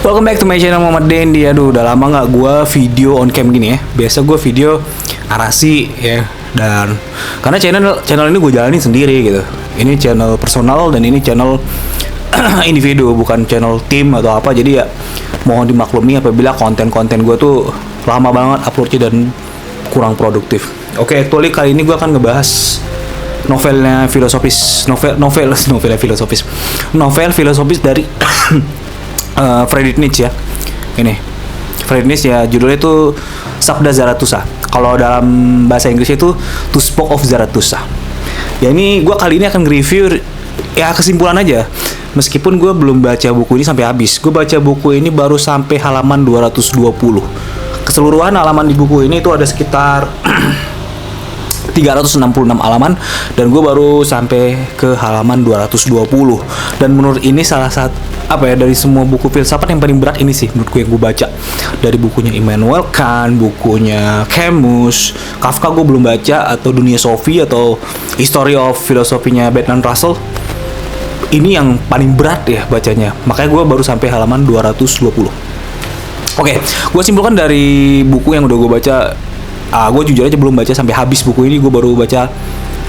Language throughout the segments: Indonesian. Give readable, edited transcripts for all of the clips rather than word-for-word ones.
Welcome back to my channel Muhammad Dendi. Aduh, udah lama nggak gue video on cam gini ya. Biasa gue video narasi ya. Dan karena channel ini gue jalanin sendiri gitu. Ini channel personal dan ini channel individu, bukan channel tim atau apa. Jadi ya mohon dimaklumi apabila konten-konten gue tuh lama banget uploadnya dan kurang produktif. Oke, actually kali ini gue akan ngebahas novel filosofis dari Friedrich Nietzsche ya. Ini Friedrich Nietzsche ya, judulnya itu Sabda Zarathustra. Kalau dalam bahasa Inggris itu To Speak of Zarathustra. Ya ini gue kali ini akan nge-review ya kesimpulan aja. Meskipun gue belum baca buku ini sampai habis. Gue baca buku ini baru sampai halaman 220. Keseluruhan halaman di buku ini itu ada sekitar 366 halaman dan gue baru sampai ke halaman 220. Dan menurut ini salah satu dari semua buku filsafat yang paling berat ini sih menurut gue yang gue baca. Dari bukunya Immanuel Kant, bukunya Camus, Kafka gue belum baca, atau Dunia Sophie atau History of Philosophy-nya Bertrand Russell. Ini yang paling berat ya bacanya. Makanya gue baru sampai halaman 220. Oke, gue simpulkan dari buku yang udah gue baca. Gue jujur aja belum baca sampai habis buku ini. Gue baru baca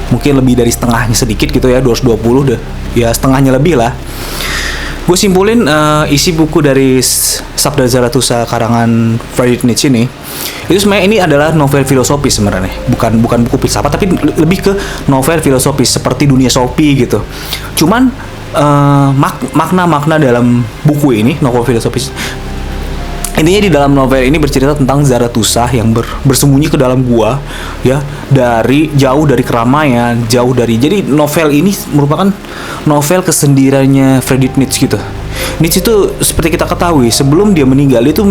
mungkin lebih dari setengahnya sedikit gitu ya, 220 deh. Ya setengahnya lebih lah. Gue simpulin isi buku dari Sabda Zarathustra karangan Friedrich Nietzsche ini. Itu sebenarnya ini adalah novel filosofis sebenarnya. Bukan buku filsafat, tapi lebih ke novel filosofis seperti Dunia Sophie gitu. Cuman makna-makna dalam buku ini, novel filosofis, intinya di dalam novel ini bercerita tentang Zarathustra yang bersembunyi ke dalam gua ya, jauh dari keramaian, jadi novel ini merupakan novel kesendiriannya Friedrich Nietzsche gitu. Nietzsche itu seperti kita ketahui sebelum dia meninggal itu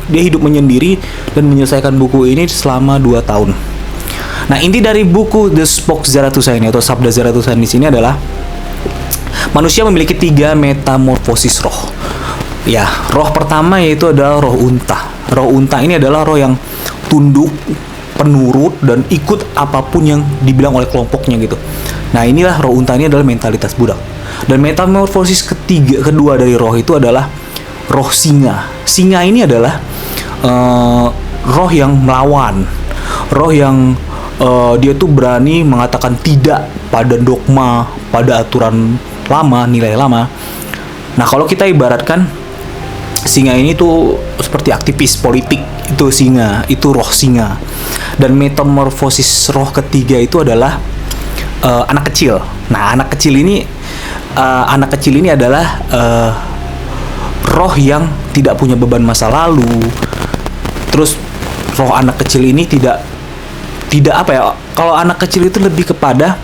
dia hidup menyendiri dan menyelesaikan buku ini selama 2 tahun. Nah, inti dari buku The Spoke Zarathustra ini atau Sabda Zarathustra di sini adalah manusia memiliki 3 metamorfosis roh. Ya, roh pertama yaitu adalah roh unta. Roh unta ini adalah roh yang tunduk, penurut, dan ikut apapun yang dibilang oleh kelompoknya gitu. Nah, inilah roh unta, ini adalah mentalitas budak. Dan metamorfosis kedua dari roh itu adalah roh singa. Singa ini adalah roh yang melawan. Roh yang dia tuh berani mengatakan tidak pada dogma, pada aturan lama, nilai lama. Nah, kalau kita ibaratkan singa ini tuh seperti aktivis politik, itu singa, itu roh singa. Dan metamorfosis roh ketiga itu adalah anak kecil. Nah, anak kecil ini adalah roh yang tidak punya beban masa lalu. Terus roh anak kecil ini tidak apa ya? Kalau anak kecil itu lebih kepada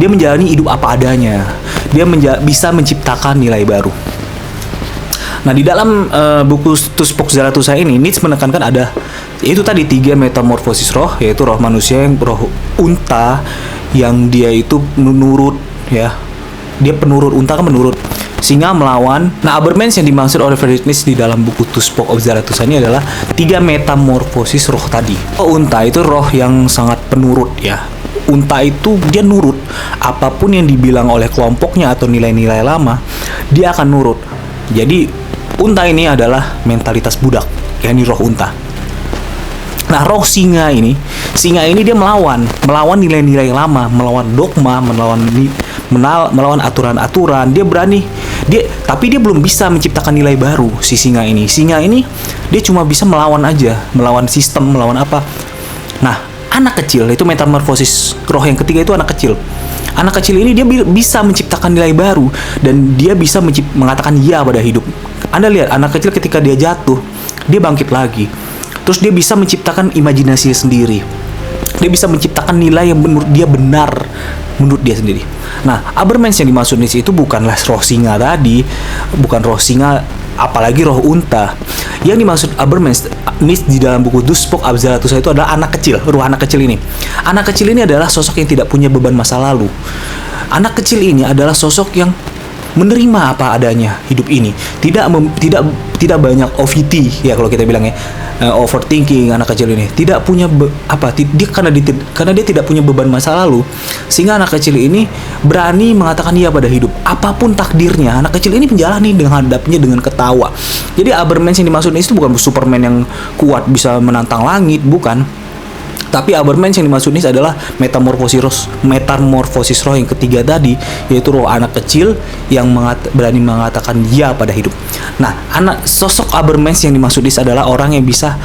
dia menjalani hidup apa adanya. Dia bisa menciptakan nilai baru. Nah, di dalam buku To Speak Zarathustra ini, Nietzsche menekankan ada yaitu tadi 3 metamorfosis roh, yaitu roh manusia yang roh unta yang dia itu menurut ya. Dia penurut, unta kan menurut. Singa melawan. Nah, Habermas yang dimaksud oleh Friedrich Nietzsche di dalam buku To Speak of Zarathustra ini adalah 3 metamorfosis roh tadi. Unta itu roh yang sangat penurut ya. Unta itu dia nurut apapun yang dibilang oleh kelompoknya atau nilai-nilai lama, dia akan nurut. Jadi unta ini adalah mentalitas budak, yakni roh unta. Nah, roh singa ini dia melawan nilai-nilai lama, melawan dogma, melawan aturan-aturan. Dia berani, tapi dia belum bisa menciptakan nilai baru. Si singa ini dia cuma bisa melawan aja, melawan sistem, melawan apa. Nah, anak kecil itu metamorfosis roh yang ketiga itu anak kecil. Anak kecil ini dia bisa menciptakan nilai baru dan dia bisa mengatakan ya pada hidup. Anda lihat anak kecil ketika dia jatuh, dia bangkit lagi. Terus dia bisa menciptakan imajinasinya sendiri. Dia bisa menciptakan nilai yang menurut dia benar menurut dia sendiri. Nah, Habermas yang dimaksud Nietzsche itu bukanlah roh singa tadi, bukan roh singa, apalagi roh unta. Yang dimaksud Habermas Nietzsche di dalam buku To Speak of Zarathustra itu adalah anak kecil, roh anak kecil ini. Anak kecil ini adalah sosok yang tidak punya beban masa lalu. Anak kecil ini adalah sosok yang menerima apa adanya hidup ini, tidak banyak OVT ya kalau kita bilang ya, overthinking. Anak kecil ini tidak punya dia karena dia tidak punya beban masa lalu, sehingga anak kecil ini berani mengatakan iya pada hidup apapun takdirnya. Anak kecil ini menjalani dengan hadapnya dengan ketawa. Jadi Abermans yang dimaksud itu bukan Superman yang kuat bisa menantang langit, bukan. Tapi Abermans yang dimaksud ini adalah metamorfosis roh yang ketiga tadi, yaitu roh anak kecil yang berani mengatakan ya pada hidup. Nah, sosok Abermans yang dimaksud ini adalah orang yang bisa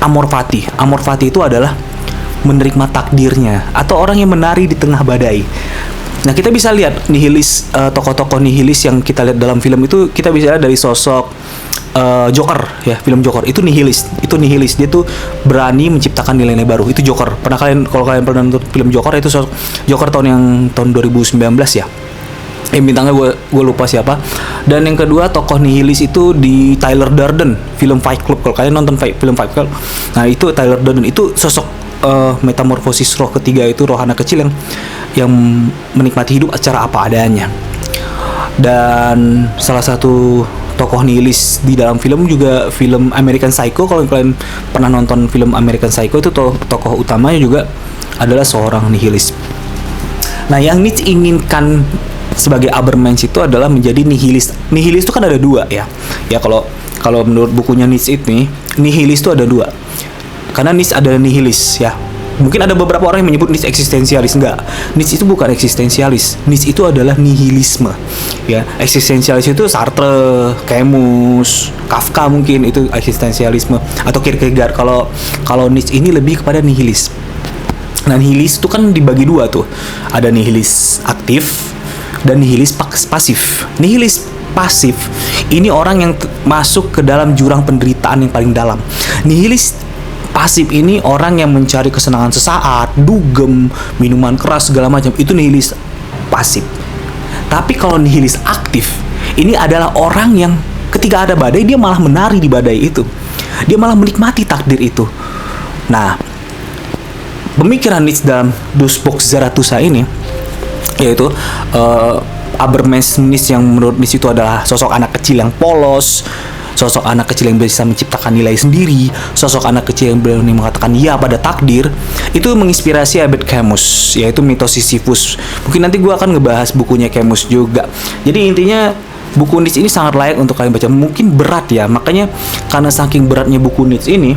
amor fati. Amor fati itu adalah menerima takdirnya, atau orang yang menari di tengah badai. Nah, kita bisa lihat nihilis, tokoh-tokoh nihilis yang kita lihat dalam film itu, kita bisa lihat dari sosok Joker ya, film Joker itu nihilis. Dia tuh berani menciptakan nilai-nilai baru. Itu Joker. Kalau kalian pernah nonton film Joker, itu sosok Joker tahun 2019 ya. Bintangnya gue lupa siapa. Dan yang kedua tokoh nihilis itu di Tyler Durden, film Fight Club. Kalau kalian nonton film Fight Club, nah itu Tyler Durden itu sosok metamorfosis roh ketiga, itu roh anak kecil yang menikmati hidup secara apa adanya. Dan salah satu tokoh nihilis di dalam film juga film American Psycho. Kalau kalian pernah nonton film American Psycho, itu tokoh utamanya juga adalah seorang nihilis. Nah, yang Nietzsche inginkan sebagai Abermans itu adalah menjadi nihilis. Nihilis itu kan ada dua ya. Ya kalau menurut bukunya Nietzsche ini, nihilis itu ada dua. Karena Nietzsche adalah nihilis ya. Mungkin ada beberapa orang yang menyebut Nietzsche eksistensialis. Enggak, Nietzsche itu bukan eksistensialis. Nietzsche itu adalah nihilisme ya. Eksistensialis itu Sartre, Camus, Kafka, mungkin itu eksistensialisme, atau Kierkegaard. Kalau Nietzsche ini lebih kepada nihilis. Nah, nihilis itu kan dibagi dua tuh. Ada nihilis aktif dan nihilis pasif. Nihilis pasif ini orang yang masuk ke dalam jurang penderitaan yang paling dalam. Nihilis pasif ini orang yang mencari kesenangan sesaat, dugem, minuman keras, segala macam. Itu nihilis pasif. Tapi kalau nihilis aktif, ini adalah orang yang ketika ada badai, dia malah menari di badai itu. Dia malah menikmati takdir itu. Nah, pemikiran Nietzsche dalam Duisburg Zarathustra ini, yaitu Abermans Nietzsche, yang menurut Nietzsche itu adalah sosok anak kecil yang polos, sosok anak kecil yang bisa menciptakan nilai sendiri, sosok anak kecil yang berani mengatakan ya pada takdir. Itu menginspirasi Albert Camus, yaitu Mitos Sisyphus. Mungkin nanti gue akan ngebahas bukunya Camus juga. Jadi intinya buku Nietzsche ini sangat layak untuk kalian baca. Mungkin berat ya, makanya karena saking beratnya buku Nietzsche ini,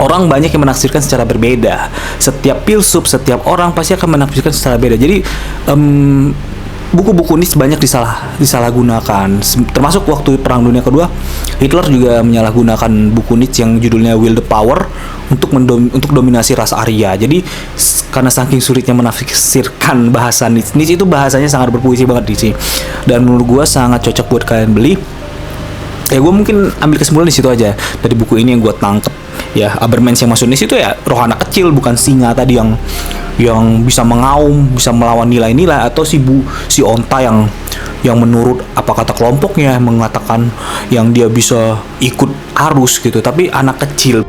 orang banyak yang menafsirkan secara berbeda. Setiap filsuf, setiap orang pasti akan menafsirkan secara beda. Jadi buku-buku Nietzsche banyak disalahgunakan. Termasuk waktu Perang Dunia Kedua, Hitler juga menyalahgunakan buku Nietzsche yang judulnya Will the Power untuk dominasi ras Arya. Jadi karena saking sulitnya menafsirkan bahasa Nietzsche itu bahasanya sangat berpuisi banget di sini. Dan menurut gue sangat cocok buat kalian beli. Ya gue mungkin ambil kesimpulan di situ aja dari buku ini yang gue tangkep. Ya, Abermans yang masuk Nietzsche itu ya roh anak kecil, bukan singa tadi yang bisa mengaum, bisa melawan nilai-nilai, atau si onta yang menurut apa kata kelompoknya mengatakan yang dia bisa ikut arus gitu. Tapi anak kecil